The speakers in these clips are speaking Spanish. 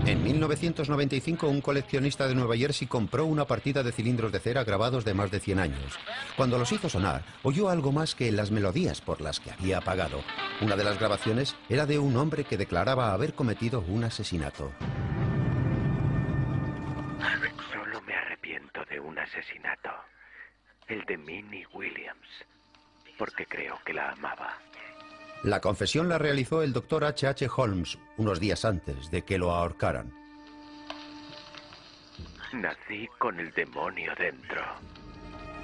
En 1995, un coleccionista de Nueva Jersey compró una partida de cilindros de cera grabados de más de 100 años. Cuando los hizo sonar, oyó algo más que las melodías por las que había pagado. Una de las grabaciones era de un hombre que declaraba haber cometido un asesinato. Solo me arrepiento de un asesinato. El de Minnie Williams. Porque creo que la amaba. La confesión la realizó el doctor H.H. Holmes unos días antes de que lo ahorcaran. Nací con el demonio dentro.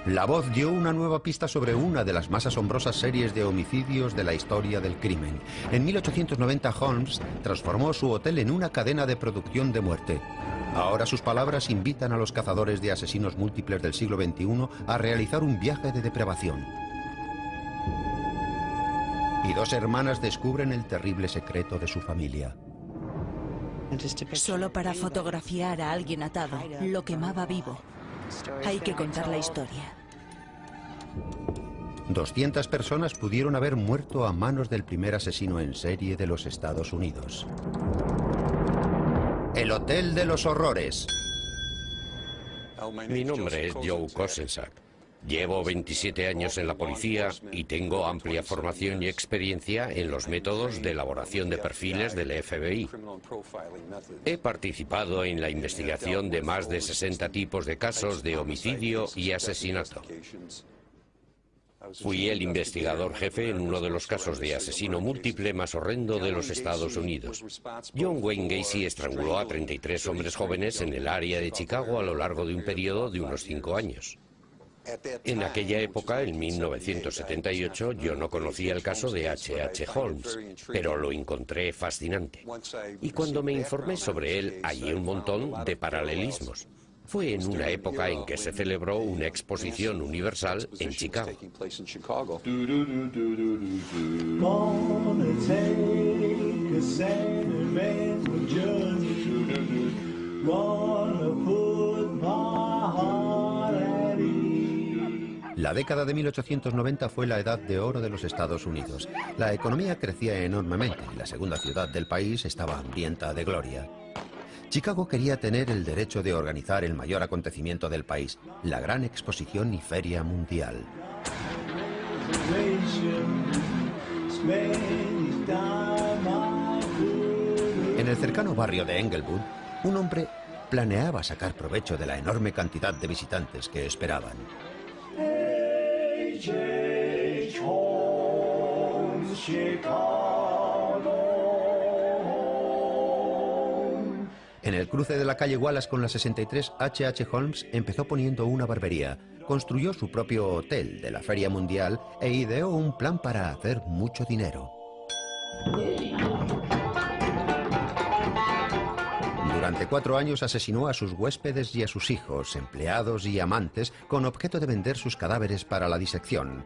La voz dio una nueva pista sobre una de las más asombrosas series de homicidios de la historia del crimen. En 1890, Holmes transformó su hotel en una cadena de producción de muerte. Ahora sus palabras invitan a los cazadores de asesinos múltiples del siglo XXI a realizar un viaje de depravación. Y dos hermanas descubren el terrible secreto de su familia. Solo para fotografiar a alguien atado, lo quemaba vivo. Hay que contar la historia. 200 personas pudieron haber muerto a manos del primer asesino en serie de los Estados Unidos. El Hotel de los Horrores. Mi nombre es Joe Kosenczak. Llevo 27 años en la policía y tengo amplia formación y experiencia en los métodos de elaboración de perfiles del FBI. He participado en la investigación de más de 60 tipos de casos de homicidio y asesinato. Fui el investigador jefe en uno de los casos de asesino múltiple más horrendo de los Estados Unidos. John Wayne Gacy estranguló a 33 hombres jóvenes en el área de Chicago a lo largo de un periodo de unos 5 años. En aquella época, en 1978, yo no conocía el caso de H.H. Holmes, pero lo encontré fascinante. Y cuando me informé sobre él, hallé un montón de paralelismos. Fue en una época en que se celebró una exposición universal en Chicago. La década de 1890 fue la edad de oro de los Estados Unidos. La economía crecía enormemente y la segunda ciudad del país estaba hambrienta de gloria. Chicago quería tener el derecho de organizar el mayor acontecimiento del país, la gran exposición y feria mundial. En el cercano barrio de Englewood, un hombre planeaba sacar provecho de la enorme cantidad de visitantes que esperaban. En el cruce de la calle Wallace con la 63, H.H. Holmes empezó poniendo una barbería, construyó su propio hotel de la Feria Mundial e ideó un plan para hacer mucho dinero. Durante 4 años asesinó a sus huéspedes y a sus hijos, empleados y amantes con objeto de vender sus cadáveres para la disección.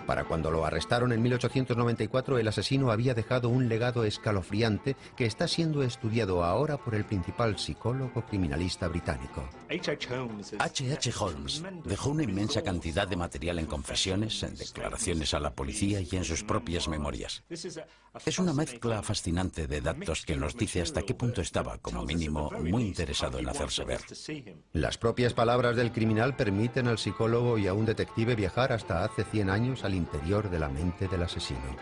Para cuando lo arrestaron en 1894, el asesino había dejado un legado escalofriante que está siendo estudiado ahora por el principal psicólogo criminalista británico. H.H. Holmes dejó una inmensa cantidad de material en confesiones, en declaraciones a la policía y en sus propias memorias. Es una mezcla fascinante de datos que nos dice hasta qué punto estaba, como mínimo, muy interesado en hacerse ver. Las propias palabras del criminal permiten al psicólogo y a un detective viajar hasta hace 100 años al interior de la mente del asesino.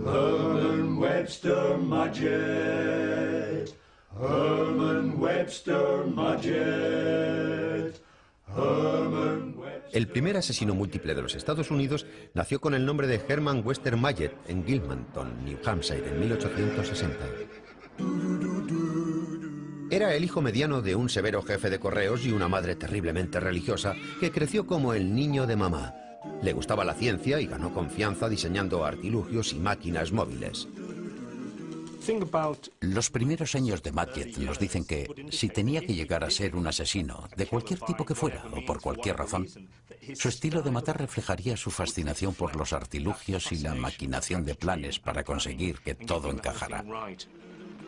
Herman Webster Mudgett, Herman Webster Mudgett, Herman Webster. El primer asesino múltiple de los Estados Unidos nació con el nombre de Herman Webster Mudgett en Gilmanton, New Hampshire, en 1860. Era el hijo mediano de un severo jefe de correos y una madre terriblemente religiosa que creció como el niño de mamá. Le gustaba la ciencia y ganó confianza diseñando artilugios y máquinas móviles. Los primeros años de Mudgett nos dicen que, si tenía que llegar a ser un asesino, de cualquier tipo que fuera o por cualquier razón, su estilo de matar reflejaría su fascinación por los artilugios y la maquinación de planes para conseguir que todo encajara.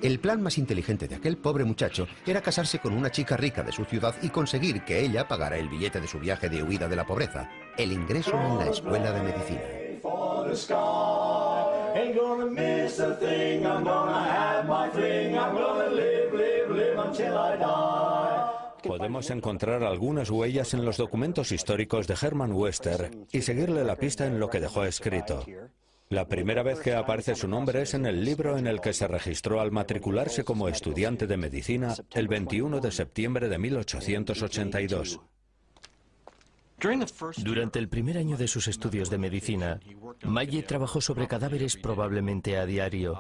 El plan más inteligente de aquel pobre muchacho era casarse con una chica rica de su ciudad y conseguir que ella pagara el billete de su viaje de huida de la pobreza, el ingreso en la escuela de medicina. Ain't gonna miss a thing, I'm gonna have my fling, I'm gonna live, live, live until I die. Podemos encontrar algunas huellas en los documentos históricos de Herman Webster y seguirle la pista en lo que dejó escrito. La primera vez que aparece su nombre es en el libro en el que se registró al matricularse como estudiante de medicina el 21 de septiembre de 1882. Durante el primer año de sus estudios de medicina, Mayet trabajó sobre cadáveres probablemente a diario.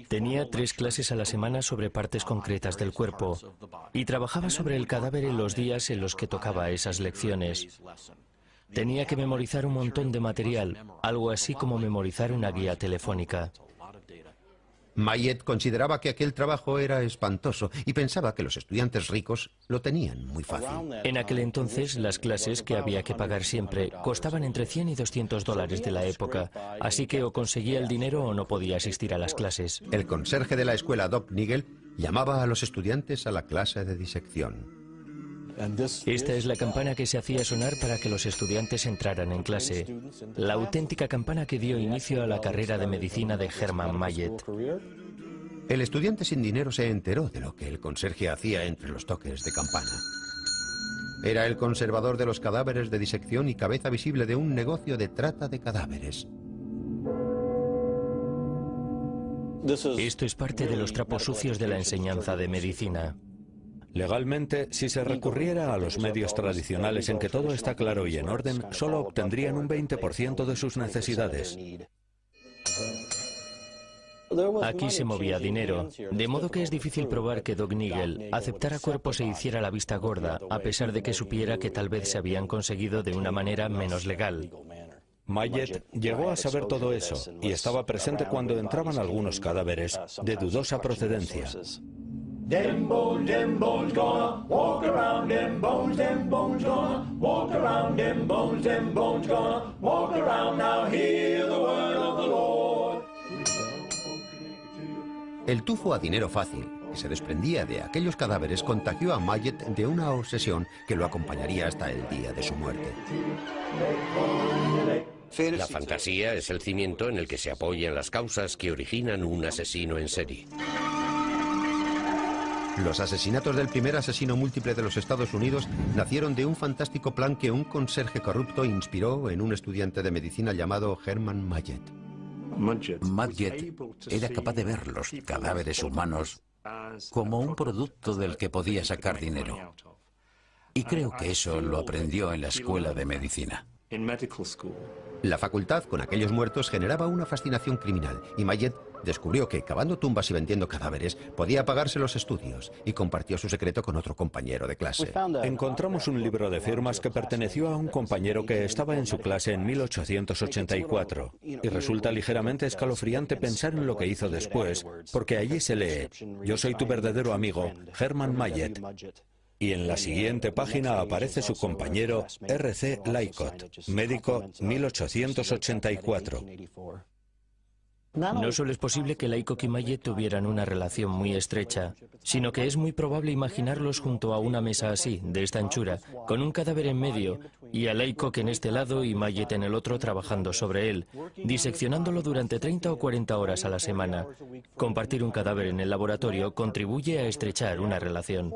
Tenía 3 clases a la semana sobre partes concretas del cuerpo y trabajaba sobre el cadáver en los días en los que tocaba esas lecciones. Tenía que memorizar un montón de material, algo así como memorizar una guía telefónica. Mayet consideraba que aquel trabajo era espantoso y pensaba que los estudiantes ricos lo tenían muy fácil. En aquel entonces, las clases, que había que pagar siempre, costaban entre 100 y 200 dólares de la época, así que o conseguía el dinero o no podía asistir a las clases. El conserje de la escuela, Doc Nigel, llamaba a los estudiantes a la clase de disección. Esta es la campana que se hacía sonar para que los estudiantes entraran en clase. La auténtica campana que dio inicio a la carrera de medicina de Herman Mayet. El estudiante sin dinero se enteró de lo que el conserje hacía entre los toques de campana. Era el conservador de los cadáveres de disección y cabeza visible de un negocio de trata de cadáveres. Esto es parte de los trapos sucios de la enseñanza de medicina. Legalmente, si se recurriera a los medios tradicionales en que todo está claro y en orden, solo obtendrían un 20% de sus necesidades. Aquí se movía dinero, de modo que es difícil probar que Doc Nigel aceptara cuerpos e hiciera la vista gorda, a pesar de que supiera que tal vez se habían conseguido de una manera menos legal. Mayet llegó a saber todo eso y estaba presente cuando entraban algunos cadáveres de dudosa procedencia. Them bones gonna walk around, them bones gonna walk around, them bones gonna walk around. Now hear the word of the Lord. El tufo a dinero fácil que se desprendía de aquellos cadáveres contagió a Mayet de una obsesión que lo acompañaría hasta el día de su muerte. La fantasía es el cimiento en el que se apoyan las causas que originan un asesino en serie. Los asesinatos del primer asesino múltiple de los Estados Unidos nacieron de un fantástico plan que un conserje corrupto inspiró en un estudiante de medicina llamado Herman Mayet. Mayet era capaz de ver los cadáveres humanos como un producto del que podía sacar dinero. Y creo que eso lo aprendió en la escuela de medicina. La facultad con aquellos muertos generaba una fascinación criminal y Mayet descubrió que cavando tumbas y vendiendo cadáveres podía pagarse los estudios y compartió su secreto con otro compañero de clase. Encontramos un libro de firmas que perteneció a un compañero que estaba en su clase en 1884 y resulta ligeramente escalofriante pensar en lo que hizo después, porque allí se lee: "Yo soy tu verdadero amigo, Herman Mayet". Y en la siguiente página aparece su compañero R.C. Lycott, médico, 1884. No solo es posible que Lycott y Mayet tuvieran una relación muy estrecha, sino que es muy probable imaginarlos junto a una mesa así, de esta anchura, con un cadáver en medio y a Lycott en este lado y Mayet en el otro trabajando sobre él, diseccionándolo durante 30 o 40 horas a la semana. Compartir un cadáver en el laboratorio contribuye a estrechar una relación.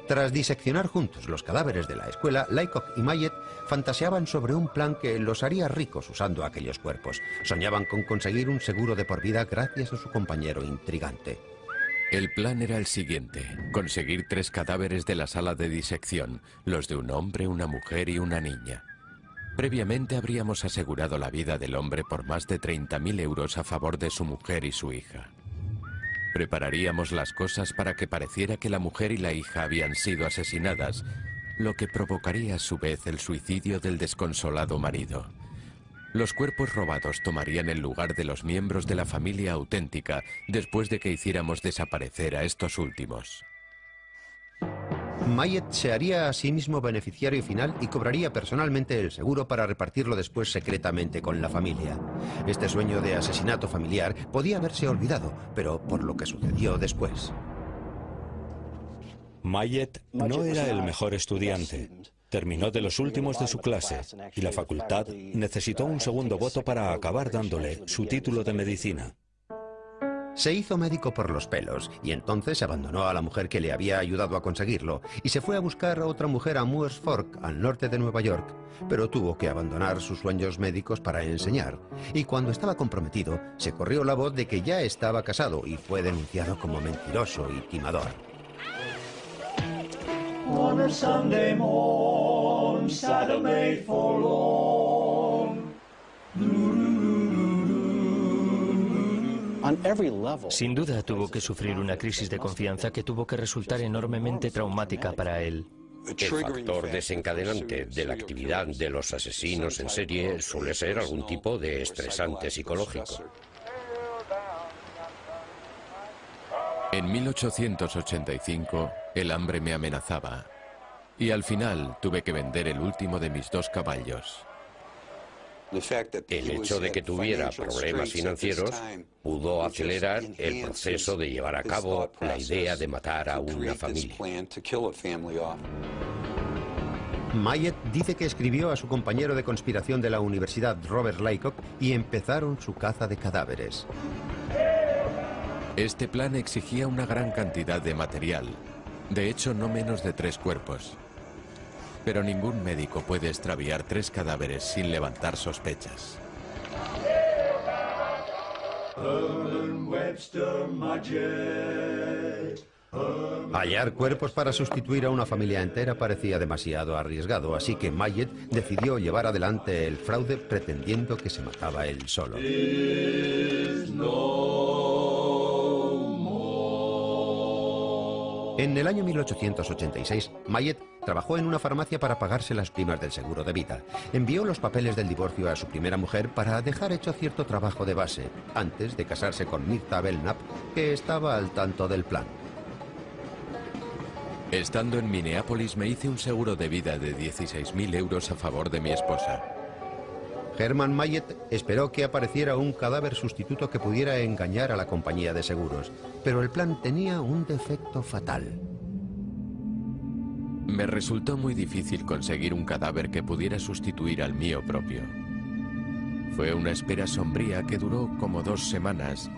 Tras diseccionar juntos los cadáveres de la escuela, Lycott y Mayet fantaseaban sobre un plan que los haría ricos usando aquellos cuerpos. Soñaban con conseguir un seguro de por vida gracias a su compañero intrigante. El plan era el siguiente: conseguir 3 cadáveres de la sala de disección, los de un hombre, una mujer y una niña. Previamente habríamos asegurado la vida del hombre por más de 30.000 euros a favor de su mujer y su hija. Prepararíamos las cosas para que pareciera que la mujer y la hija habían sido asesinadas, lo que provocaría a su vez el suicidio del desconsolado marido. Los cuerpos robados tomarían el lugar de los miembros de la familia auténtica después de que hiciéramos desaparecer a estos últimos. Mayet se haría a sí mismo beneficiario final y cobraría personalmente el seguro para repartirlo después secretamente con la familia. Este sueño de asesinato familiar podía haberse olvidado, pero por lo que sucedió después. Mayet no era el mejor estudiante. Terminó de los últimos de su clase y la facultad necesitó un segundo voto para acabar dándole su título de medicina. Se hizo médico por los pelos y entonces abandonó a la mujer que le había ayudado a conseguirlo y se fue a buscar a otra mujer a Moores Fork, al norte de Nueva York, pero tuvo que abandonar sus sueños médicos para enseñar. Y cuando estaba comprometido, se corrió la voz de que ya estaba casado y fue denunciado como mentiroso y timador. On a Sunday morn, saddle made forlorn. Sin duda tuvo que sufrir una crisis de confianza que tuvo que resultar enormemente traumática para él. El factor desencadenante de la actividad de los asesinos en serie suele ser algún tipo de estresante psicológico. En 1885, el hambre me amenazaba y al final tuve que vender el último de mis 2 caballos. El hecho de que tuviera problemas financieros pudo acelerar el proceso de llevar a cabo la idea de matar a una familia. Myatt dice que escribió a su compañero de conspiración de la universidad, Robert Laycock, y empezaron su caza de cadáveres. Este plan exigía una gran cantidad de material, de hecho no menos de 3 cuerpos. Pero ningún médico puede extraviar 3 cadáveres sin levantar sospechas. Hallar cuerpos para sustituir a una familia entera parecía demasiado arriesgado, así que Myatt decidió llevar adelante el fraude pretendiendo que se mataba él solo. En el año 1886, Myatt trabajó en una farmacia para pagarse las primas del seguro de vida. Envió los papeles del divorcio a su primera mujer para dejar hecho cierto trabajo de base, antes de casarse con Myrta Belknap, que estaba al tanto del plan. Estando en Minneapolis me hice un seguro de vida de 16.000 euros a favor de mi esposa. Herman Myatt esperó que apareciera un cadáver sustituto que pudiera engañar a la compañía de seguros, pero el plan tenía un defecto fatal. Me resultó muy difícil conseguir un cadáver que pudiera sustituir al mío propio. Fue una espera sombría que duró como 2 semanas,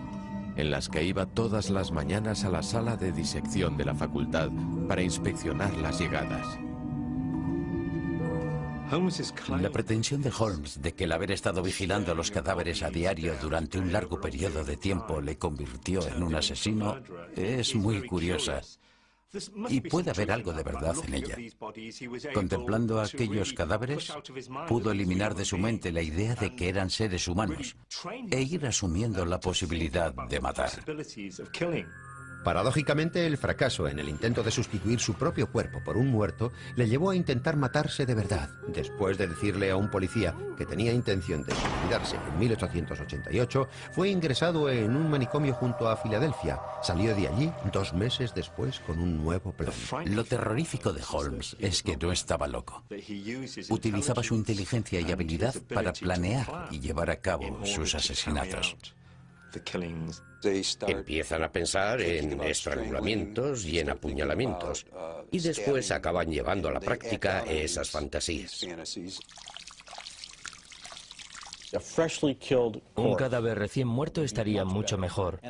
en las que iba todas las mañanas a la sala de disección de la facultad para inspeccionar las llegadas. La pretensión de Holmes de que el haber estado vigilando los cadáveres a diario durante un largo periodo de tiempo le convirtió en un asesino es muy curiosa. Y puede haber algo de verdad en ella. Contemplando aquellos cadáveres, pudo eliminar de su mente la idea de que eran seres humanos e ir asumiendo la posibilidad de matar. Paradójicamente, el fracaso en el intento de sustituir su propio cuerpo por un muerto le llevó a intentar matarse de verdad. Después de decirle a un policía que tenía intención de suicidarse en 1888, fue ingresado en un manicomio junto a Filadelfia. Salió de allí 2 meses después con un nuevo plan. Lo terrorífico de Holmes es que no estaba loco. Utilizaba su inteligencia y habilidad para planear y llevar a cabo sus asesinatos. Empiezan a pensar en estrangulamientos y en apuñalamientos, y después acaban llevando a la práctica esas fantasías. Un cadáver recién muerto estaría mucho mejor.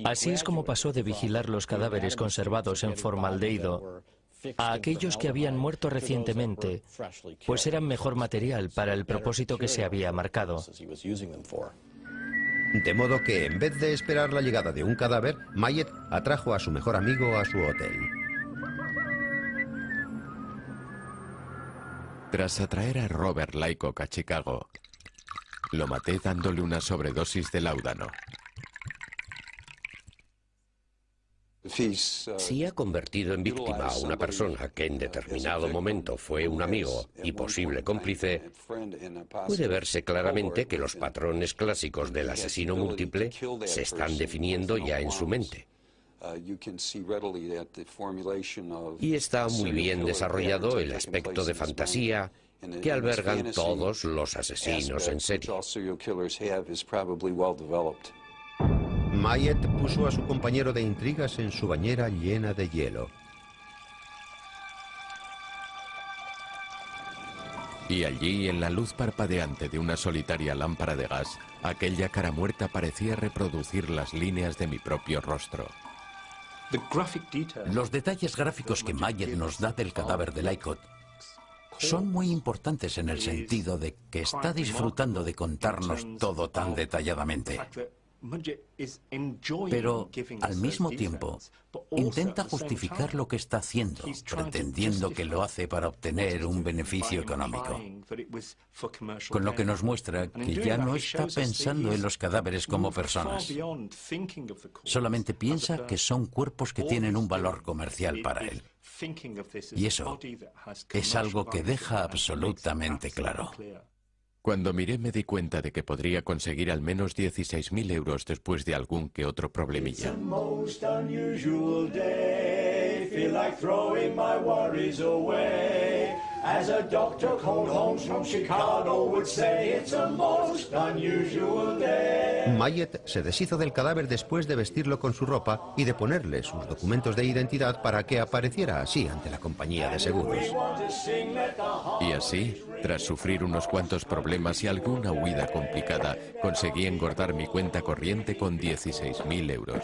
Así es como pasó de vigilar los cadáveres conservados en formaldehído a aquellos que habían muerto recientemente, pues eran mejor material para el propósito que se había marcado. De modo que, en vez de esperar la llegada de un cadáver, Myatt atrajo a su mejor amigo a su hotel. Tras atraer a Robert Laycock a Chicago, lo maté dándole una sobredosis de láudano. Si ha convertido en víctima a una persona que en determinado momento fue un amigo y posible cómplice, puede verse claramente que los patrones clásicos del asesino múltiple se están definiendo ya en su mente. Y está muy bien desarrollado el aspecto de fantasía que albergan todos los asesinos en serie. Myatt puso a su compañero de intrigas en su bañera llena de hielo. Y allí, en la luz parpadeante de una solitaria lámpara de gas, aquella cara muerta parecía reproducir las líneas de mi propio rostro. Los detalles gráficos que Mayet nos da del cadáver de Lycott son muy importantes en el sentido de que está disfrutando de contarnos todo tan detalladamente. Pero, al mismo tiempo, intenta justificar lo que está haciendo, pretendiendo que lo hace para obtener un beneficio económico. Con lo que nos muestra que ya no está pensando en los cadáveres como personas. Solamente piensa que son cuerpos que tienen un valor comercial para él. Y eso es algo que deja absolutamente claro. Cuando miré me di cuenta de que podría conseguir al menos 16.000 euros después de algún que otro problemilla. Mayet se deshizo del cadáver después de vestirlo con su ropa y de ponerle sus documentos de identidad para que apareciera así ante la compañía de seguros. Y así, tras sufrir unos cuantos problemas y alguna huida complicada, conseguí engordar mi cuenta corriente con 16.000 euros.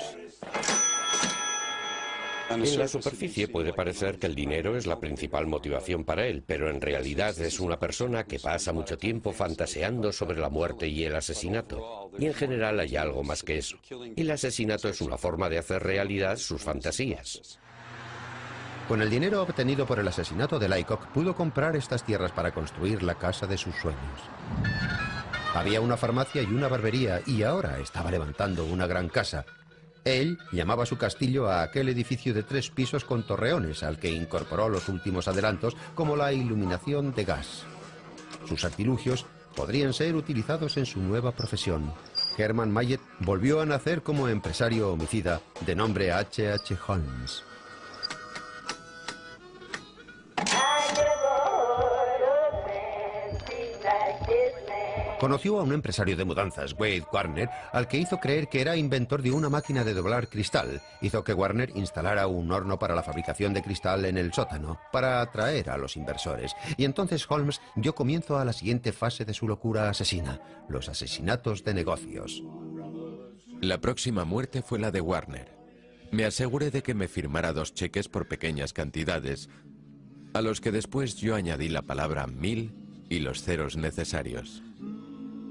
En la superficie puede parecer que el dinero es la principal motivación para él, pero en realidad es una persona que pasa mucho tiempo fantaseando sobre la muerte y el asesinato. Y en general hay algo más que eso. Y el asesinato es una forma de hacer realidad sus fantasías. Con el dinero obtenido por el asesinato de Laycock, pudo comprar estas tierras para construir la casa de sus sueños. Había una farmacia y una barbería, y ahora estaba levantando una gran casa. Él llamaba su castillo a aquel edificio de 3 pisos con torreones, al que incorporó los últimos adelantos, como la iluminación de gas. Sus artilugios podrían ser utilizados en su nueva profesión. Herman Mayet volvió a nacer como empresario homicida, de nombre H.H. Holmes. Conoció a un empresario de mudanzas, Wade Warner, al que hizo creer que era inventor de una máquina de doblar cristal. Hizo que Warner instalara un horno para la fabricación de cristal en el sótano, para atraer a los inversores. Y entonces Holmes dio comienzo a la siguiente fase de su locura asesina, los asesinatos de negocios. La próxima muerte fue la de Warner. Me aseguré de que me firmara 2 cheques por pequeñas cantidades, a los que después yo añadí la palabra 1000 y los ceros necesarios.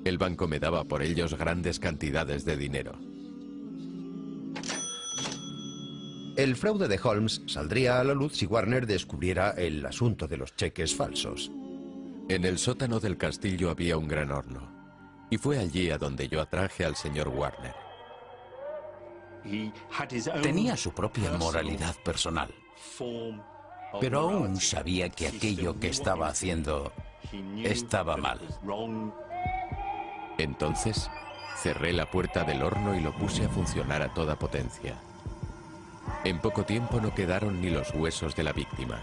El banco me daba por ellos grandes cantidades de dinero. El fraude de Holmes saldría a la luz si Warner descubriera el asunto de los cheques falsos. En el sótano del castillo había un gran horno, y fue allí a donde yo atraje al señor Warner. Tenía su propia moralidad personal, pero aún sabía que aquello que estaba haciendo estaba mal. Entonces, cerré la puerta del horno y lo puse a funcionar a toda potencia. En poco tiempo no quedaron ni los huesos de la víctima.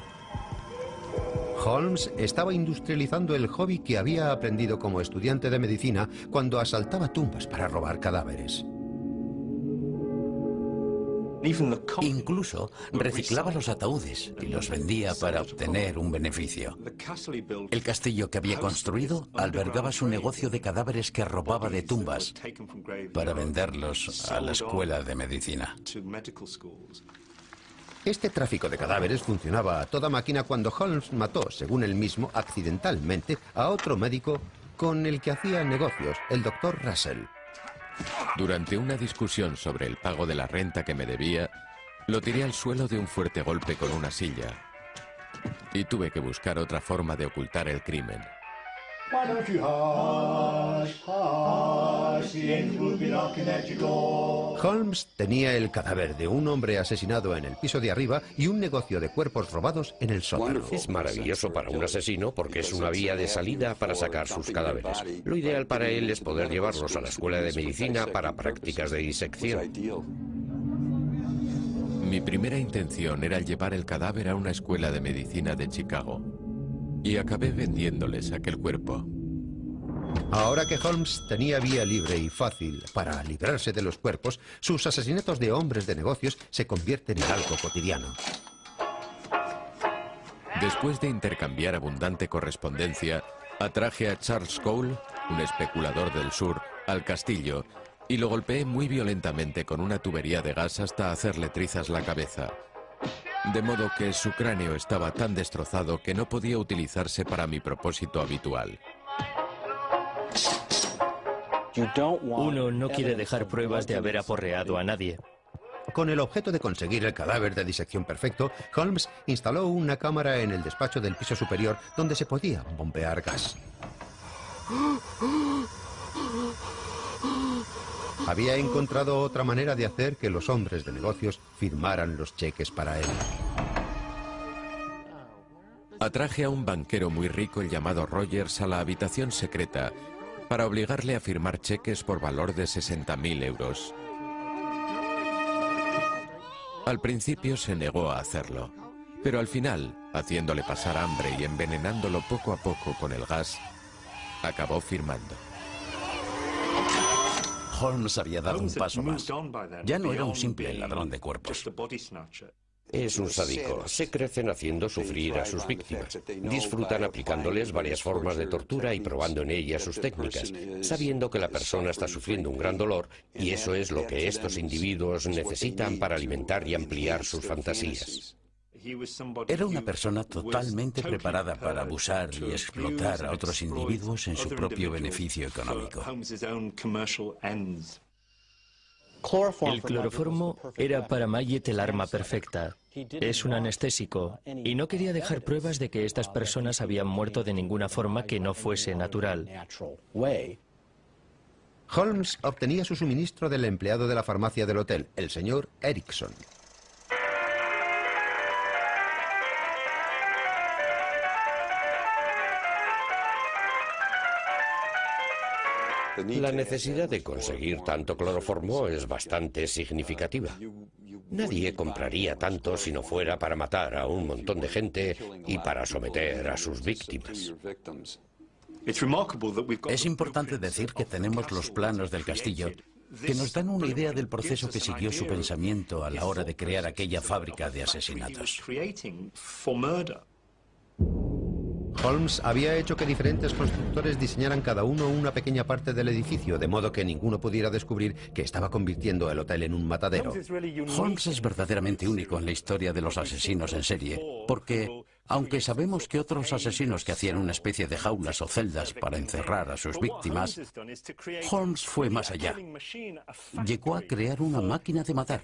Holmes estaba industrializando el hobby que había aprendido como estudiante de medicina cuando asaltaba tumbas para robar cadáveres. Incluso reciclaba los ataúdes y los vendía para obtener un beneficio. El castillo que había construido albergaba su negocio de cadáveres que robaba de tumbas para venderlos a la escuela de medicina. Este tráfico de cadáveres funcionaba a toda máquina cuando Holmes mató, según él mismo, accidentalmente, a otro médico con el que hacía negocios, el Dr. Russell. Durante una discusión sobre el pago de la renta que me debía, lo tiré al suelo de un fuerte golpe con una silla y tuve que buscar otra forma de ocultar el crimen. Holmes tenía el cadáver de un hombre asesinado en el piso de arriba y un negocio de cuerpos robados en el sótano. Es maravilloso para un asesino porque es una vía de salida para sacar sus cadáveres. Lo ideal para él es poder llevarlos a la escuela de medicina para prácticas de disección. Mi primera intención era llevar el cadáver a una escuela de medicina de Chicago y acabé vendiéndoles aquel cuerpo. Ahora que Holmes tenía vía libre y fácil para librarse de los cuerpos, sus asesinatos de hombres de negocios se convierten en algo cotidiano. Después de intercambiar abundante correspondencia, atraje a Charles Cole, un especulador del sur, al castillo y lo golpeé muy violentamente con una tubería de gas hasta hacerle trizas la cabeza. De modo que su cráneo estaba tan destrozado que no podía utilizarse para mi propósito habitual. Uno no quiere dejar pruebas de haber aporreado a nadie. Con el objeto de conseguir el cadáver de disección perfecto, Holmes instaló una cámara en el despacho del piso superior donde se podía bombear gas. Había encontrado otra manera de hacer que los hombres de negocios firmaran los cheques para él. Atraje a un banquero muy rico llamado Rogers a la habitación secreta para obligarle a firmar cheques por valor de 60.000 euros. Al principio se negó a hacerlo, pero al final, haciéndole pasar hambre y envenenándolo poco a poco con el gas, acabó firmando. Holmes había dado un paso más. Ya no era un simple ladrón de cuerpos. Es un sádico. Se crecen haciendo sufrir a sus víctimas. Disfrutan aplicándoles varias formas de tortura y probando en ellas sus técnicas, sabiendo que la persona está sufriendo un gran dolor y eso es lo que estos individuos necesitan para alimentar y ampliar sus fantasías. Era una persona totalmente preparada para abusar y explotar a otros individuos en su propio beneficio económico. El cloroformo era para Mayet el arma perfecta. Es un anestésico y no quería dejar pruebas de que estas personas habían muerto de ninguna forma que no fuese natural. Holmes obtenía su suministro del empleado de la farmacia del hotel, el señor Erickson. La necesidad de conseguir tanto cloroformo es bastante significativa. Nadie compraría tanto si no fuera para matar a un montón de gente y para someter a sus víctimas. Es importante decir que tenemos los planos del castillo que nos dan una idea del proceso que siguió su pensamiento a la hora de crear aquella fábrica de asesinatos. Holmes había hecho que diferentes constructores diseñaran cada uno una pequeña parte del edificio, de modo que ninguno pudiera descubrir que estaba convirtiendo el hotel en un matadero. Holmes es verdaderamente único en la historia de los asesinos en serie, porque, aunque sabemos que otros asesinos que hacían una especie de jaulas o celdas para encerrar a sus víctimas, Holmes fue más allá. Llegó a crear una máquina de matar,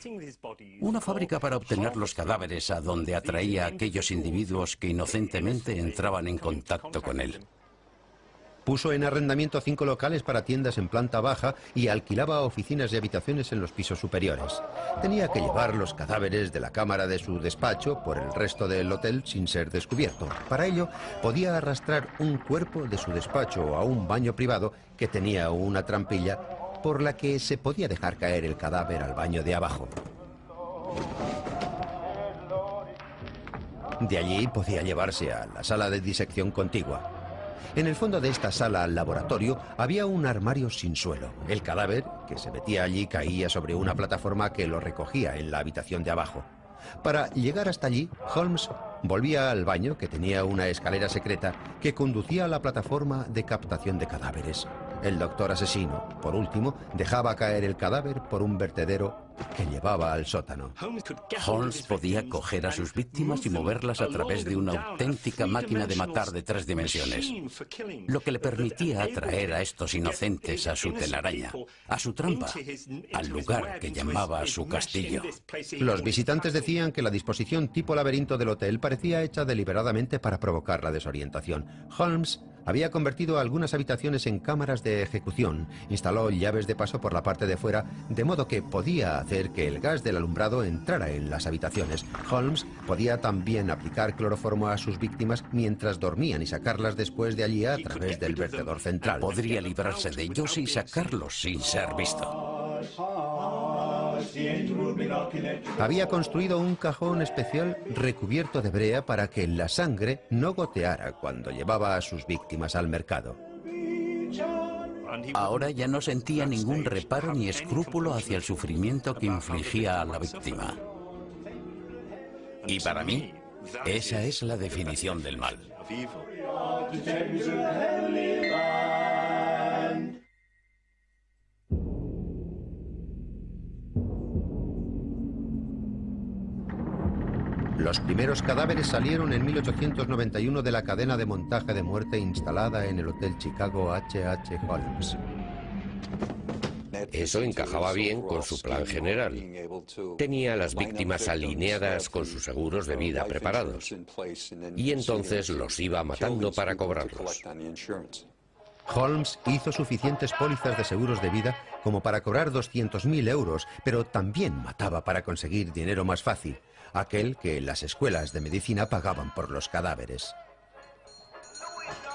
una fábrica para obtener los cadáveres a donde atraía a aquellos individuos que inocentemente entraban en contacto con él. Puso en arrendamiento 5 locales para tiendas en planta baja y alquilaba oficinas y habitaciones en los pisos superiores. Tenía que llevar los cadáveres de la cámara de su despacho por el resto del hotel sin ser descubierto. Para ello, podía arrastrar un cuerpo de su despacho a un baño privado que tenía una trampilla por la que se podía dejar caer el cadáver al baño de abajo. De allí podía llevarse a la sala de disección contigua. En el fondo de esta sala al laboratorio había un armario sin suelo. El cadáver que se metía allí caía sobre una plataforma que lo recogía en la habitación de abajo. Para llegar hasta allí, Holmes volvía al baño, que tenía una escalera secreta que conducía a la plataforma de captación de cadáveres. El doctor asesino, por último, dejaba caer el cadáver por un vertedero que llevaba al sótano. Holmes podía coger a sus víctimas y moverlas a través de una auténtica máquina de matar de 3 dimensiones, lo que le permitía atraer a estos inocentes a su telaraña, a su trampa, al lugar que llamaba su castillo. Los visitantes decían que la disposición tipo laberinto del hotel parecía hecha deliberadamente para provocar la desorientación. Holmes había convertido algunas habitaciones en cámaras de ejecución, instaló llaves de paso por la parte de fuera, de modo que podía hacer que el gas del alumbrado entrara en las habitaciones. Holmes podía también aplicar cloroformo a sus víctimas mientras dormían y sacarlas después de allí a través del vertedor central. Podría librarse de ellos y sacarlos sin ser visto. Había construido un cajón especial recubierto de brea para que la sangre no goteara cuando llevaba a sus víctimas al mercado. Ahora ya no sentía ningún reparo ni escrúpulo hacia el sufrimiento que infligía a la víctima. Y para mí, Esa es la definición del mal. Los primeros cadáveres salieron en 1891 de la cadena de montaje de muerte instalada en el Hotel Chicago H.H. Holmes. Eso encajaba bien con su plan general. Tenía a las víctimas alineadas con sus seguros de vida preparados. Y entonces los iba matando para cobrarlos. Holmes hizo suficientes pólizas de seguros de vida como para cobrar 200.000 euros, pero también mataba para conseguir dinero más fácil, aquel que las escuelas de medicina pagaban por los cadáveres.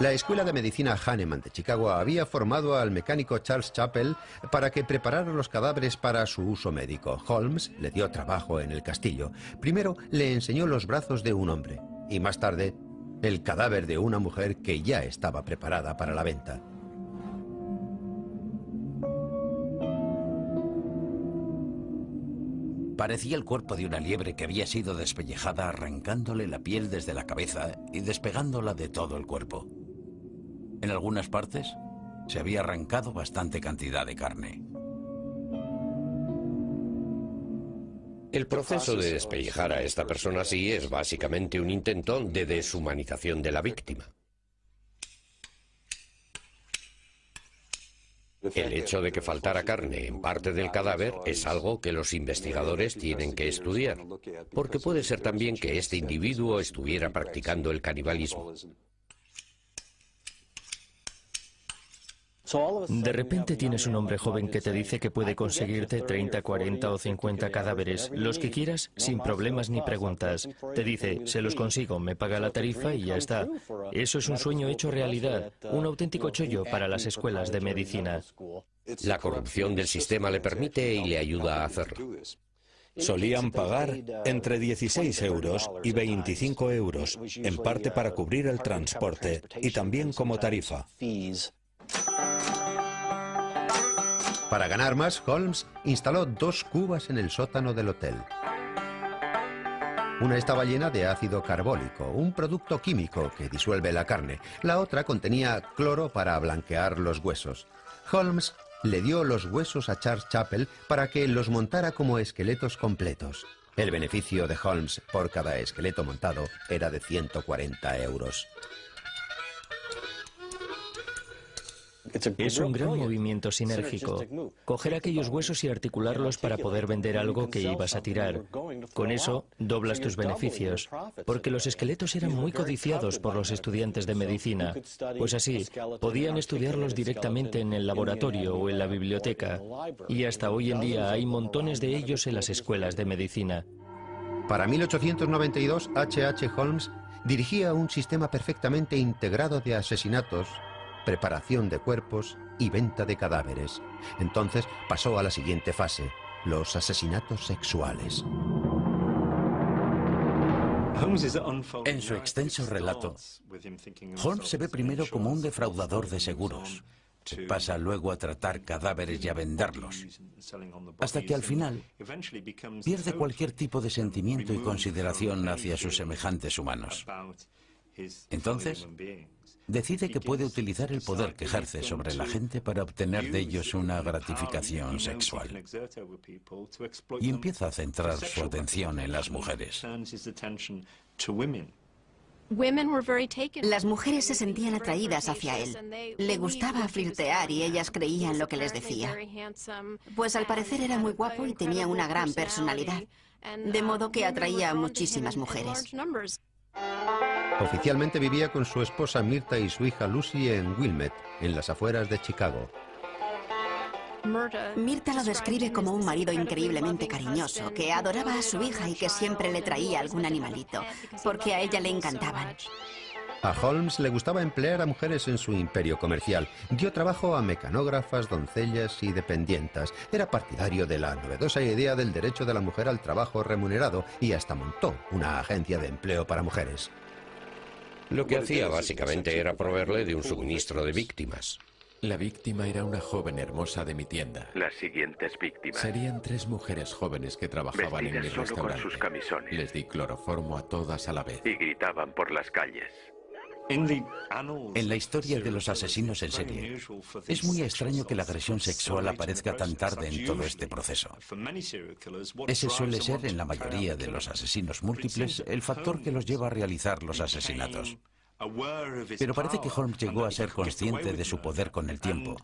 La Escuela de Medicina Hahnemann de Chicago había formado al mecánico Charles Chappell para que preparara los cadáveres para su uso médico. Holmes le dio trabajo en el castillo. Primero le enseñó los brazos de un hombre y más tarde el cadáver de una mujer que ya estaba preparada para la venta. Parecía el cuerpo de una liebre que había sido despellejada, arrancándole la piel desde la cabeza y despegándola de todo el cuerpo. En algunas partes se había arrancado bastante cantidad de carne. El proceso de despellejar a esta persona así es básicamente un intento de deshumanización de la víctima. El hecho de que faltara carne en parte del cadáver es algo que los investigadores tienen que estudiar, porque puede ser también que este individuo estuviera practicando el canibalismo. De repente tienes un hombre joven que te dice que puede conseguirte 30, 40 o 50 cadáveres, los que quieras, sin problemas ni preguntas. Te dice, se los consigo, me paga la tarifa y ya está. Eso es un sueño hecho realidad, un auténtico chollo para las escuelas de medicina. La corrupción del sistema le permite y le ayuda a hacerlo. Solían pagar entre 16 euros y 25 euros, en parte para cubrir el transporte y también como tarifa. Para ganar más, Holmes instaló 2 cubas en el sótano del hotel. Una estaba llena de ácido carbólico, un producto químico que disuelve la carne. La otra contenía cloro para blanquear los huesos. Holmes le dio los huesos a Charles Chappell para que los montara como esqueletos completos. El beneficio de Holmes por cada esqueleto montado era de 140 euros. Es un gran movimiento sinérgico. Coger aquellos huesos y articularlos para poder vender algo que ibas a tirar. Con eso doblas tus beneficios, porque los esqueletos eran muy codiciados por los estudiantes de medicina. Pues así, podían estudiarlos directamente en el laboratorio o en la biblioteca. Y hasta hoy en día hay montones de ellos en las escuelas de medicina. Para 1892, H.H. Holmes dirigía un sistema perfectamente integrado de asesinatos, preparación de cuerpos y venta de cadáveres. Entonces pasó a la siguiente fase, los asesinatos sexuales. En su extenso relato, Holmes se ve primero como un defraudador de seguros. Pasa luego a tratar cadáveres y a venderlos, hasta que al final pierde cualquier tipo de sentimiento y consideración hacia sus semejantes humanos. Entonces, decide que puede utilizar el poder que ejerce sobre la gente para obtener de ellos una gratificación sexual. Y empieza a centrar su atención en las mujeres. Las mujeres se sentían atraídas hacia él. Le gustaba flirtear y ellas creían lo que les decía. Pues al parecer era muy guapo y tenía una gran personalidad, de modo que atraía a muchísimas mujeres. Oficialmente vivía con su esposa Mirta y su hija Lucy en Wilmette, en las afueras de Chicago. Mirta lo describe como un marido increíblemente cariñoso, que adoraba a su hija y que siempre le traía algún animalito, porque a ella le encantaban. A Holmes le gustaba emplear a mujeres en su imperio comercial. Dio trabajo a mecanógrafas, doncellas y dependientas. Era partidario de la novedosa idea del derecho de la mujer al trabajo remunerado y hasta montó una agencia de empleo para mujeres. Lo que hacía básicamente era proveerle de un suministro de víctimas. La víctima era una joven hermosa de mi tienda. Las siguientes víctimas. Serían 3 mujeres jóvenes que trabajaban en mi Vestidas solo con restaurante. sus camisones. Les di cloroformo a todas a la vez. Y gritaban por las calles. En la historia de los asesinos en serie, es muy extraño que la agresión sexual aparezca tan tarde en todo este proceso. Ese suele ser, en la mayoría de los asesinos múltiples, el factor que los lleva a realizar los asesinatos. Pero parece que Holmes llegó a ser consciente de su poder con el tiempo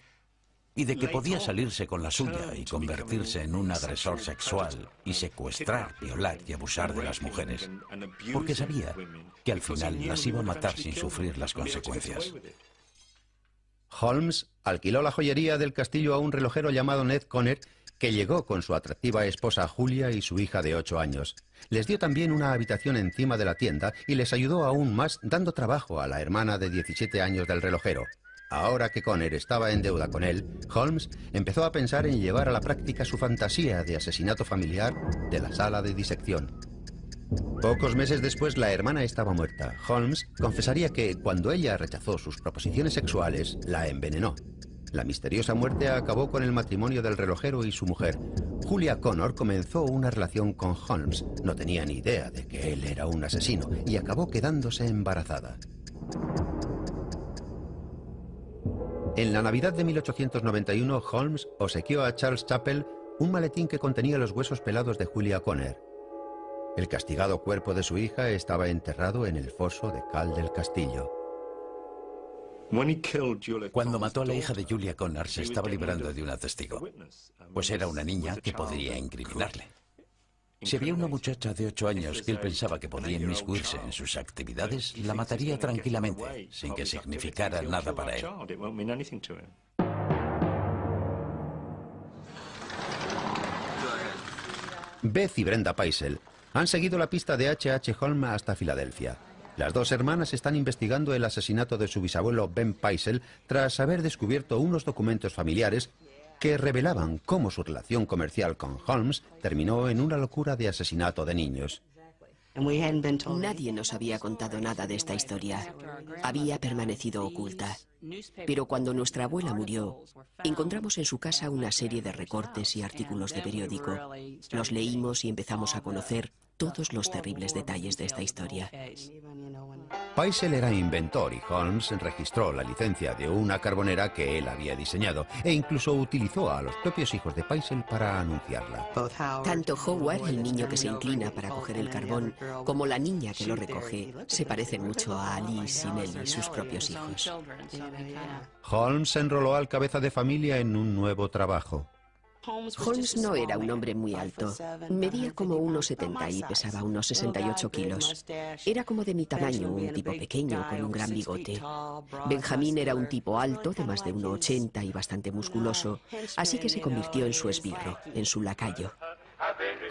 y de que podía salirse con la suya y convertirse en un agresor sexual y secuestrar, violar y abusar de las mujeres, porque sabía que al final las iba a matar sin sufrir las consecuencias. Holmes alquiló la joyería del castillo a un relojero llamado Ned Conner, que llegó con su atractiva esposa Julia y su hija de 8 años. Les dio también una habitación encima de la tienda y les ayudó aún más dando trabajo a la hermana de 17 años del relojero. Ahora que Conner estaba en deuda con él, Holmes empezó a pensar en llevar a la práctica su fantasía de asesinato familiar de la sala de disección. Pocos meses después la hermana estaba muerta. Holmes confesaría que cuando ella rechazó sus proposiciones sexuales, la envenenó. La misteriosa muerte acabó con el matrimonio del relojero y su mujer. Julia Connor comenzó una relación con Holmes. No tenía ni idea de que él era un asesino y acabó quedándose embarazada. En la Navidad de 1891, Holmes obsequió a Charles Chappell un maletín que contenía los huesos pelados de Julia Connor. El castigado cuerpo de su hija estaba enterrado en el foso de cal del castillo. Cuando mató a la hija de Julia Connor, se estaba librando de una testigo, pues era una niña que podría incriminarle. Si había una muchacha de 8 años que él pensaba que podía inmiscuirse en sus actividades, la mataría tranquilamente, sin que significara nada para él. Beth y Brenda Paisel han seguido la pista de H.H. Holmes hasta Filadelfia. Las dos hermanas están investigando el asesinato de su bisabuelo Ben Paisel tras haber descubierto unos documentos familiares que revelaban cómo su relación comercial con Holmes terminó en una locura de asesinato de niños. Nadie nos había contado nada de esta historia. Había permanecido oculta. Pero cuando nuestra abuela murió, encontramos en su casa una serie de recortes y artículos de periódico. Los leímos y empezamos a conocer todos los terribles detalles de esta historia. Paisel era inventor y Holmes registró la licencia de una carbonera que él había diseñado e incluso utilizó a los propios hijos de Paisel para anunciarla. Tanto Howard, el niño que se inclina para coger el carbón, como la niña que lo recoge, se parecen mucho a Alice y Nellie, sus propios hijos. Holmes se enroló al cabeza de familia en un nuevo trabajo. Holmes no era un hombre muy alto. Medía como 1,70 y pesaba unos 68 kilos. Era como de mi tamaño, un tipo pequeño con un gran bigote. Benjamín era un tipo alto, de más de 1,80 y bastante musculoso, así que se convirtió en su esbirro, en su lacayo.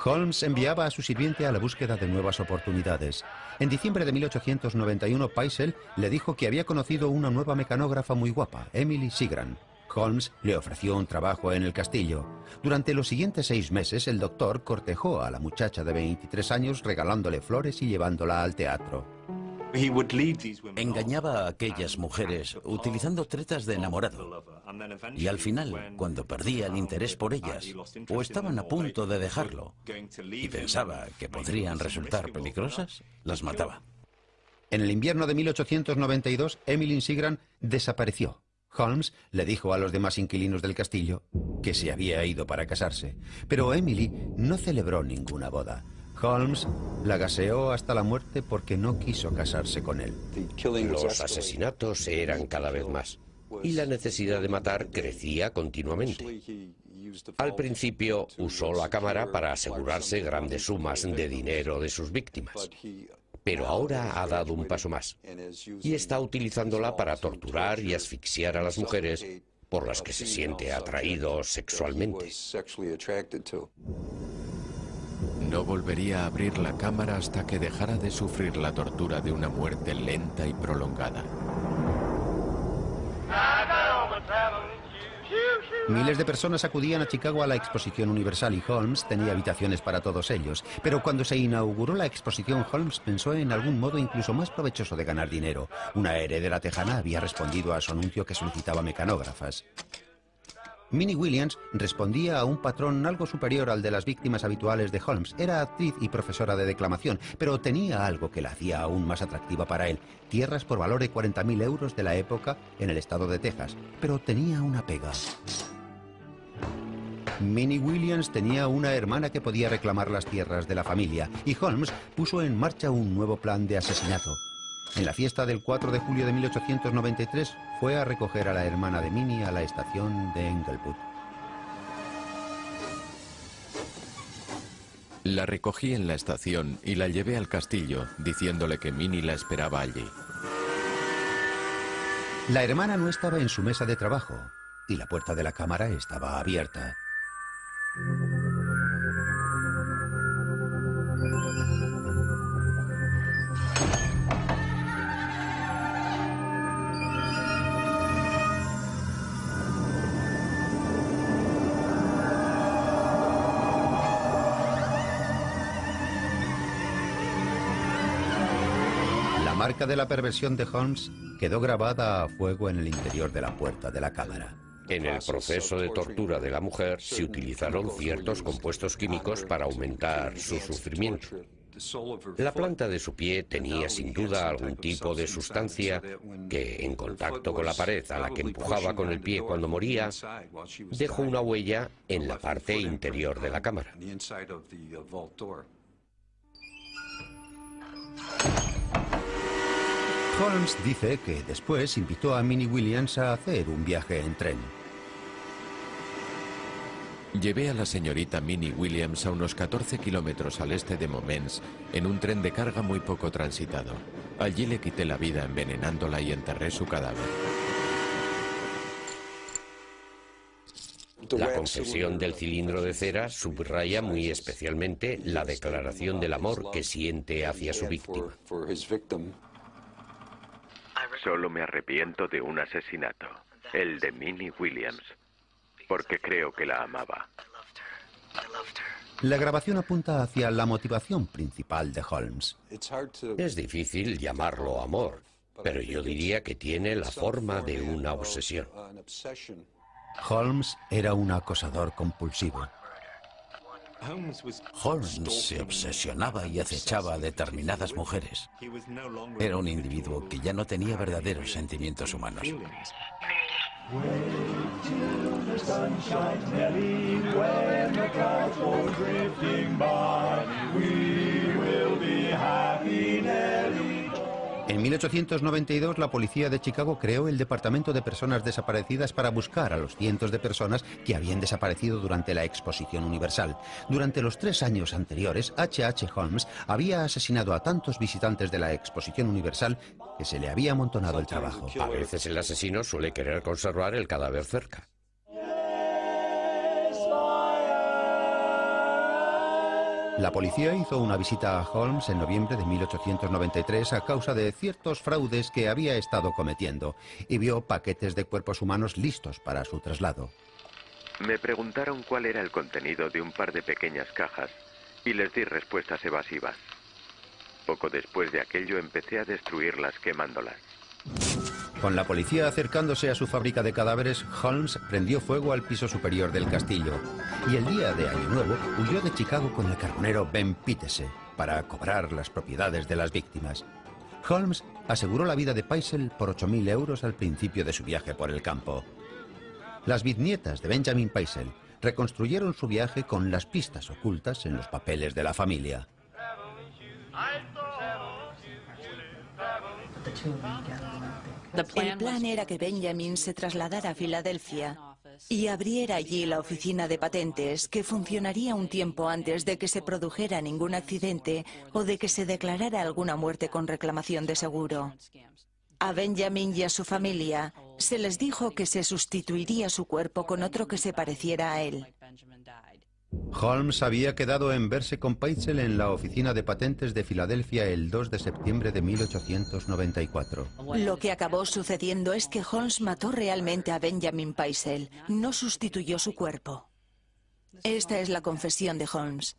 Holmes enviaba a su sirviente a la búsqueda de nuevas oportunidades. En diciembre de 1891, Paisel le dijo que había conocido una nueva mecanógrafa muy guapa, Emily Seagram. Holmes le ofreció un trabajo en el castillo. Durante los siguientes 6 meses, el doctor cortejó a la muchacha de 23 años regalándole flores y llevándola al teatro. Engañaba a aquellas mujeres utilizando tretas de enamorado. Y al final, cuando perdía el interés por ellas, o estaban a punto de dejarlo, y pensaba que podrían resultar peligrosas, las mataba. En el invierno de 1892, Emily Seagram desapareció. Holmes le dijo a los demás inquilinos del castillo que se había ido para casarse, pero Emily no celebró ninguna boda. Holmes la gaseó hasta la muerte porque no quiso casarse con él. Los asesinatos eran cada vez más y la necesidad de matar crecía continuamente. Al principio usó la cámara para asegurarse grandes sumas de dinero de sus víctimas. Pero ahora ha dado un paso más y está utilizándola para torturar y asfixiar a las mujeres por las que se siente atraído sexualmente. No volvería a abrir la cámara hasta que dejara de sufrir la tortura de una muerte lenta y prolongada. Miles de personas acudían a Chicago a la Exposición Universal y Holmes tenía habitaciones para todos ellos. Pero cuando se inauguró la exposición, Holmes pensó en algún modo incluso más provechoso de ganar dinero. Una heredera tejana había respondido a su anuncio que solicitaba mecanógrafas. Minnie Williams respondía a un patrón algo superior al de las víctimas habituales de Holmes. Era actriz y profesora de declamación, pero tenía algo que la hacía aún más atractiva para él. Tierras por valor de 40.000 euros de la época en el estado de Texas. Pero tenía una pega. Minnie Williams tenía una hermana que podía reclamar las tierras de la familia, y Holmes puso en marcha un nuevo plan de asesinato. En la fiesta del 4 de julio de 1893 fue a recoger a la hermana de Minnie a la estación de Englewood. La recogí en la estación y la llevé al castillo, diciéndole que Minnie la esperaba allí. La hermana no estaba en su mesa de trabajo y la puerta de la cámara estaba abierta. La marca de la perversión de Holmes quedó grabada a fuego en el interior de la puerta de la cámara. En el proceso de tortura de la mujer se utilizaron ciertos compuestos químicos para aumentar su sufrimiento. La planta de su pie tenía sin duda algún tipo de sustancia que, en contacto con la pared a la que empujaba con el pie cuando moría, dejó una huella en la parte interior de la cámara. Holmes dice que después invitó a Minnie Williams a hacer un viaje en tren. Llevé a la señorita Minnie Williams a unos 14 kilómetros al este de Moments en un tren de carga muy poco transitado. Allí le quité la vida envenenándola y enterré su cadáver. La confesión del cilindro de cera subraya muy especialmente la declaración del amor que siente hacia su víctima. Solo me arrepiento de un asesinato, el de Minnie Williams, porque creo que la amaba. La grabación apunta hacia la motivación principal de Holmes. Es difícil llamarlo amor, pero yo diría que tiene la forma de una obsesión. Holmes era un acosador compulsivo. Holmes se obsesionaba y acechaba a determinadas mujeres. Era un individuo que ya no tenía verdaderos sentimientos humanos. En 1892 la policía de Chicago creó el Departamento de Personas Desaparecidas para buscar a los cientos de personas que habían desaparecido durante la Exposición Universal. Durante los 3 años anteriores, H.H. Holmes había asesinado a tantos visitantes de la Exposición Universal que se le había amontonado el trabajo. A veces el asesino suele querer conservar el cadáver cerca. La policía hizo una visita a Holmes en noviembre de 1893 a causa de ciertos fraudes que había estado cometiendo y vio paquetes de cuerpos humanos listos para su traslado. Me preguntaron cuál era el contenido de un par de pequeñas cajas y les di respuestas evasivas. Poco después de aquello empecé a destruirlas quemándolas. Con la policía acercándose a su fábrica de cadáveres, Holmes prendió fuego al piso superior del castillo y el día de Año Nuevo huyó de Chicago con el carbonero Ben Pitese para cobrar las propiedades de las víctimas. Holmes aseguró la vida de Paisel por 8.000 euros al principio de su viaje por el campo. Las bisnietas de Benjamin Paisel reconstruyeron su viaje con las pistas ocultas en los papeles de la familia. El plan era que Benjamin se trasladara a Filadelfia y abriera allí la oficina de patentes, que funcionaría un tiempo antes de que se produjera ningún accidente o de que se declarara alguna muerte con reclamación de seguro. A Benjamin y a su familia se les dijo que se sustituiría su cuerpo con otro que se pareciera a él. Holmes había quedado en verse con Peitzel en la oficina de patentes de Filadelfia el 2 de septiembre de 1894. Lo que acabó sucediendo es que Holmes mató realmente a Benjamin Peitzel, no sustituyó su cuerpo. Esta es la confesión de Holmes.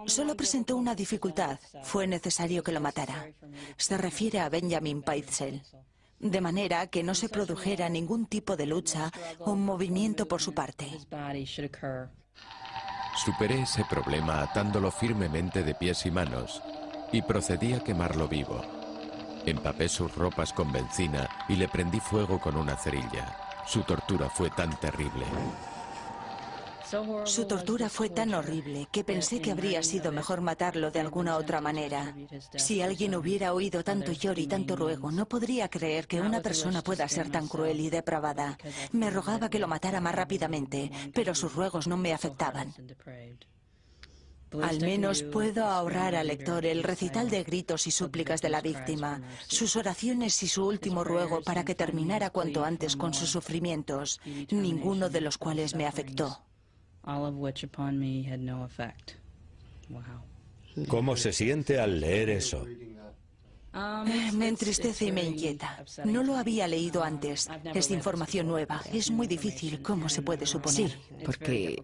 Solo presentó una dificultad, fue necesario que lo matara. Se refiere a Benjamin Peitzel. De manera que no se produjera ningún tipo de lucha o movimiento por su parte. Superé ese problema atándolo firmemente de pies y manos y procedí a quemarlo vivo. Empapé sus ropas con benzina y le prendí fuego con una cerilla. Su tortura fue tan terrible. Su tortura fue tan horrible que pensé que habría sido mejor matarlo de alguna otra manera. Si alguien hubiera oído tanto lloro y tanto ruego, no podría creer que una persona pueda ser tan cruel y depravada. Me rogaba que lo matara más rápidamente, pero sus ruegos no me afectaban. Al menos puedo ahorrar al lector el recital de gritos y súplicas de la víctima, sus oraciones y su último ruego para que terminara cuanto antes con sus sufrimientos, ninguno de los cuales me afectó. ¿Cómo se siente al leer eso? Me entristece y me inquieta. No lo había leído antes. Es información nueva. Es muy difícil, como se puede suponer. Sí, porque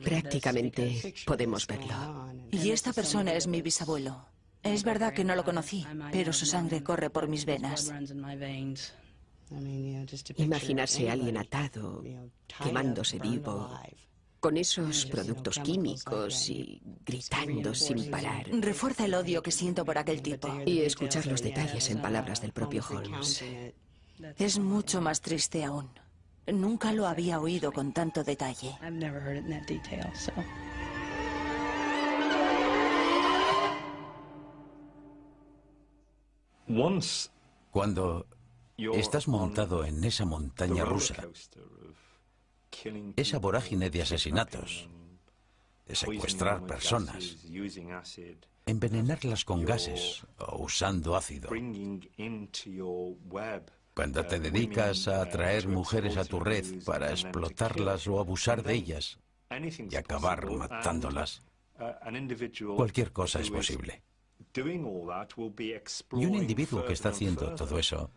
prácticamente podemos verlo. Y esta persona es mi bisabuelo. Es verdad que no lo conocí, pero su sangre corre por mis venas. Imaginarse a alguien atado, quemándose vivo, con esos productos químicos y gritando sin parar. Refuerza el odio que siento por aquel tipo. Y escuchar los detalles en palabras del propio Holmes. Es mucho más triste aún. Nunca lo había oído con tanto detalle. Cuando estás montado en esa montaña rusa, esa vorágine de asesinatos, de secuestrar personas, envenenarlas con gases o usando ácido, cuando te dedicas a atraer mujeres a tu red para explotarlas o abusar de ellas y acabar matándolas, cualquier cosa es posible. Y un individuo que está haciendo todo eso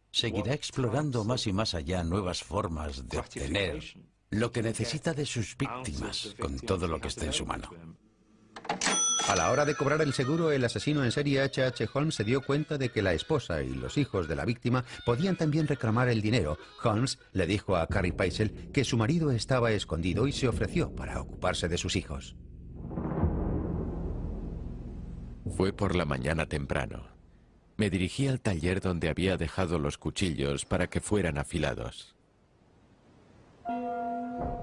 seguirá explorando más y más allá nuevas formas de obtener lo que necesita de sus víctimas con todo lo que esté en su mano. A la hora de cobrar el seguro, el asesino en serie H.H. Holmes se dio cuenta de que la esposa y los hijos de la víctima podían también reclamar el dinero. Holmes le dijo a Carrie Peitzel que su marido estaba escondido y se ofreció para ocuparse de sus hijos. Fue por la mañana temprano. Me dirigí al taller donde había dejado los cuchillos para que fueran afilados.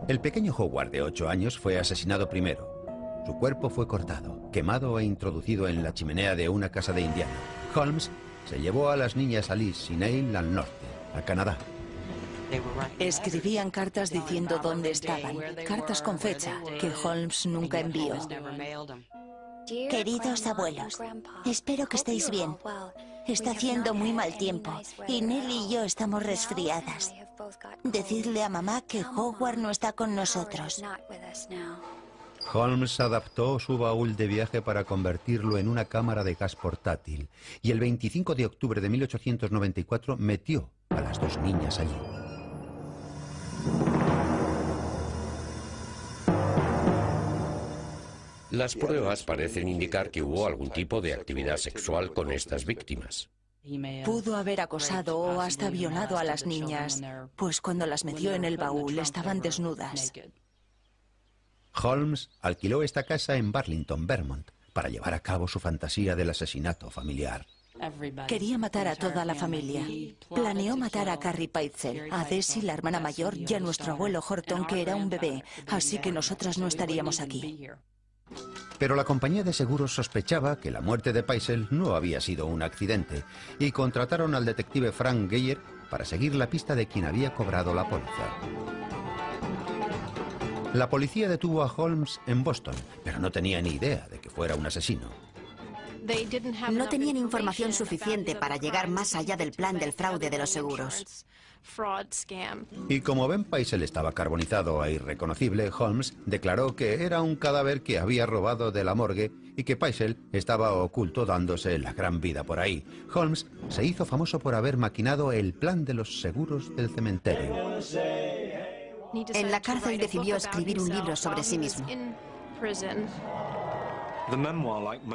El pequeño Howard de 8 años fue asesinado primero. Su cuerpo fue cortado, quemado e introducido en la chimenea de una casa de Indiana. Holmes se llevó a las niñas Alice y Neil al norte, a Canadá. Escribían cartas diciendo dónde estaban, cartas con fecha, que Holmes nunca envió. Queridos abuelos, espero que estéis bien. Está haciendo muy mal tiempo y Nelly y yo estamos resfriadas. Decidle a mamá que Howard no está con nosotros. Holmes adaptó su baúl de viaje para convertirlo en una cámara de gas portátil y el 25 de octubre de 1894 metió a las 2 niñas allí. Las pruebas parecen indicar que hubo algún tipo de actividad sexual con estas víctimas. Pudo haber acosado o hasta violado a las niñas, pues cuando las metió en el baúl estaban desnudas. Holmes alquiló esta casa en Burlington, Vermont, para llevar a cabo su fantasía del asesinato familiar. Quería matar a toda la familia. Planeó matar a Carrie Peitzel, a Desi, la hermana mayor, y a nuestro abuelo Horton, que era un bebé, así que nosotras no estaríamos aquí. Pero la compañía de seguros sospechaba que la muerte de Peitzel no había sido un accidente y contrataron al detective Frank Geyer para seguir la pista de quien había cobrado la póliza. La policía detuvo a Holmes en Boston, pero no tenía ni idea de que fuera un asesino. No tenían información suficiente para llegar más allá del plan del fraude de los seguros. Y como Ben Paisel estaba carbonizado e irreconocible, Holmes declaró que era un cadáver que había robado de la morgue y que Paisel estaba oculto dándose la gran vida por ahí. Holmes se hizo famoso por haber maquinado el plan de los seguros del cementerio. En la cárcel decidió escribir un libro sobre sí mismo.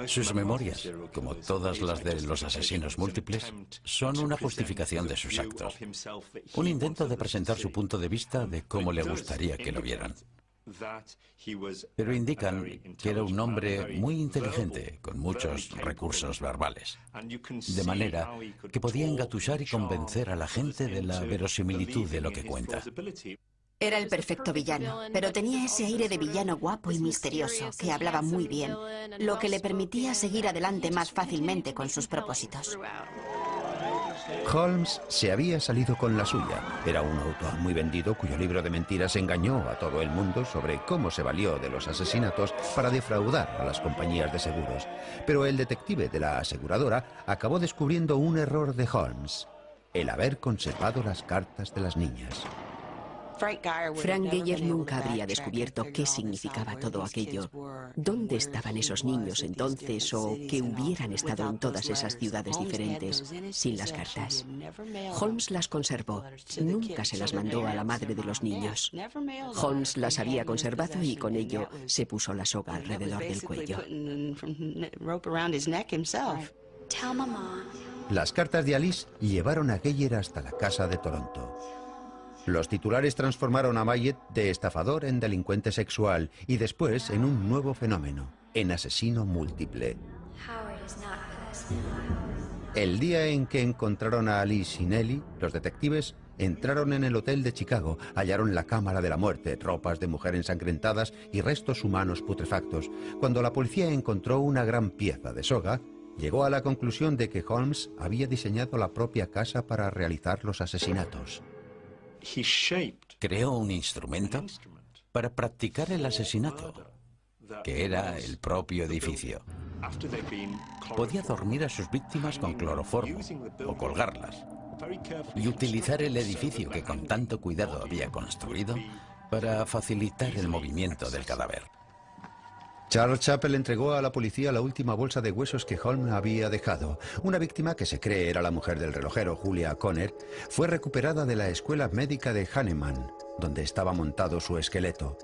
Sus memorias, como todas las de los asesinos múltiples, son una justificación de sus actos. Un intento de presentar su punto de vista de cómo le gustaría que lo vieran. Pero indican que era un hombre muy inteligente, con muchos recursos verbales. De manera que podía engatusar y convencer a la gente de la verosimilitud de lo que cuenta. Era el perfecto villano, pero tenía ese aire de villano guapo y misterioso, que hablaba muy bien, lo que le permitía seguir adelante más fácilmente con sus propósitos. Holmes se había salido con la suya. Era un autor muy vendido cuyo libro de mentiras engañó a todo el mundo sobre cómo se valió de los asesinatos para defraudar a las compañías de seguros. Pero el detective de la aseguradora acabó descubriendo un error de Holmes: el haber conservado las cartas de las niñas. Frank Geyer nunca habría descubierto qué significaba todo aquello. ¿Dónde estaban esos niños entonces, o que hubieran estado en todas esas ciudades diferentes sin las cartas? Holmes las conservó. Nunca se las mandó a la madre de los niños. Holmes las había conservado y con ello se puso la soga alrededor del cuello. Las cartas de Alice llevaron a Geyer hasta la casa de Toronto. Los titulares transformaron a Mayet de estafador en delincuente sexual y después en un nuevo fenómeno, en asesino múltiple. El día en que encontraron a Alice y Nellie, los detectives entraron en el hotel de Chicago, hallaron la cámara de la muerte, ropas de mujer ensangrentadas y restos humanos putrefactos. Cuando la policía encontró una gran pieza de soga, llegó a la conclusión de que Holmes había diseñado la propia casa para realizar los asesinatos. Creó un instrumento para practicar el asesinato, que era el propio edificio. Podía dormir a sus víctimas con cloroformo o colgarlas, y utilizar el edificio que con tanto cuidado había construido para facilitar el movimiento del cadáver. Charles Chappell entregó a la policía la última bolsa de huesos que Holmes había dejado. Una víctima, que se cree era la mujer del relojero, Julia Conner, fue recuperada de la escuela médica de Hahnemann, donde estaba montado su esqueleto.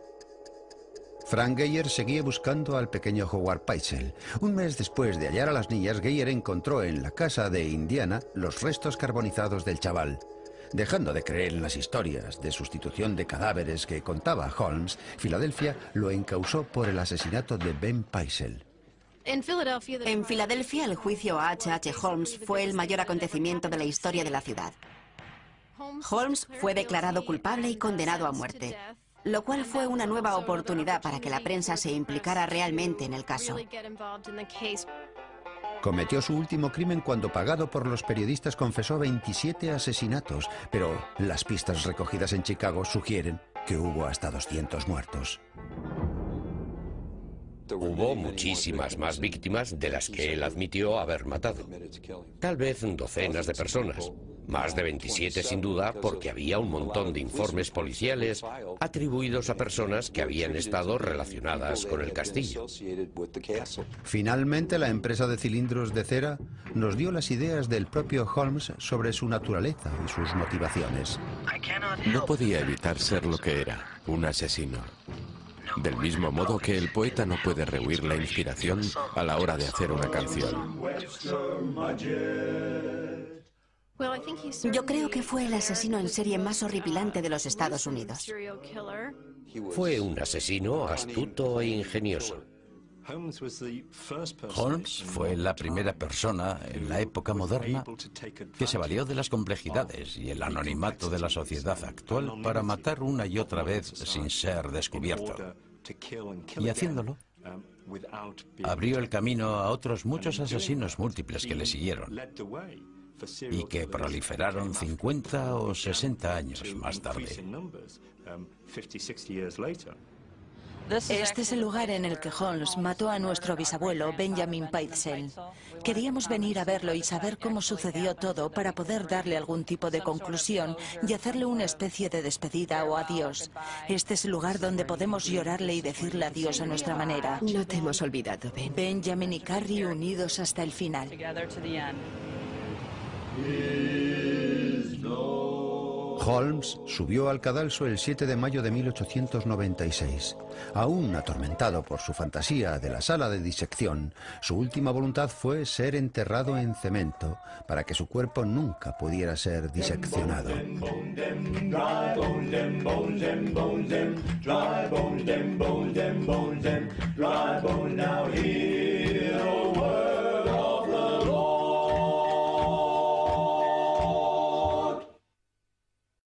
Frank Geyer seguía buscando al pequeño Howard Paisel. Un mes después de hallar a las niñas, Geyer encontró en la casa de Indiana los restos carbonizados del chaval. Dejando de creer en las historias de sustitución de cadáveres que contaba Holmes, Filadelfia lo encausó por el asesinato de Ben Paisel. En Filadelfia, el juicio a H.H. Holmes fue el mayor acontecimiento de la historia de la ciudad. Holmes fue declarado culpable y condenado a muerte, lo cual fue una nueva oportunidad para que la prensa se implicara realmente en el caso. Cometió su último crimen cuando, pagado por los periodistas, confesó 27 asesinatos, pero las pistas recogidas en Chicago sugieren que hubo hasta 200 muertos. Hubo muchísimas más víctimas de las que él admitió haber matado. Tal vez docenas de personas. Más de 27 sin duda, porque había un montón de informes policiales atribuidos a personas que habían estado relacionadas con el castillo. Finalmente, la empresa de cilindros de cera nos dio las ideas del propio Holmes sobre su naturaleza y sus motivaciones. No podía evitar ser lo que era, un asesino. Del mismo modo que el poeta no puede rehuir la inspiración a la hora de hacer una canción. Yo creo que fue el asesino en serie más horripilante de los Estados Unidos. Fue un asesino astuto e ingenioso. Holmes fue la primera persona en la época moderna que se valió de las complejidades y el anonimato de la sociedad actual para matar una y otra vez sin ser descubierto. Y haciéndolo, abrió el camino a otros muchos asesinos múltiples que le siguieron y que proliferaron 50 o 60 años más tarde. Este es el lugar en el que Holmes mató a nuestro bisabuelo Benjamin Pitezel. Queríamos venir a verlo y saber cómo sucedió todo para poder darle algún tipo de conclusión y hacerle una especie de despedida o adiós. Este es el lugar donde podemos llorarle y decirle adiós a nuestra manera. No te hemos olvidado, Ben. Benjamin y Carrie unidos hasta el final. Holmes subió al cadalso el 7 de mayo de 1896. Aún atormentado por su fantasía de la sala de disección, su última voluntad fue ser enterrado en cemento para que su cuerpo nunca pudiera ser diseccionado. Dry bone, now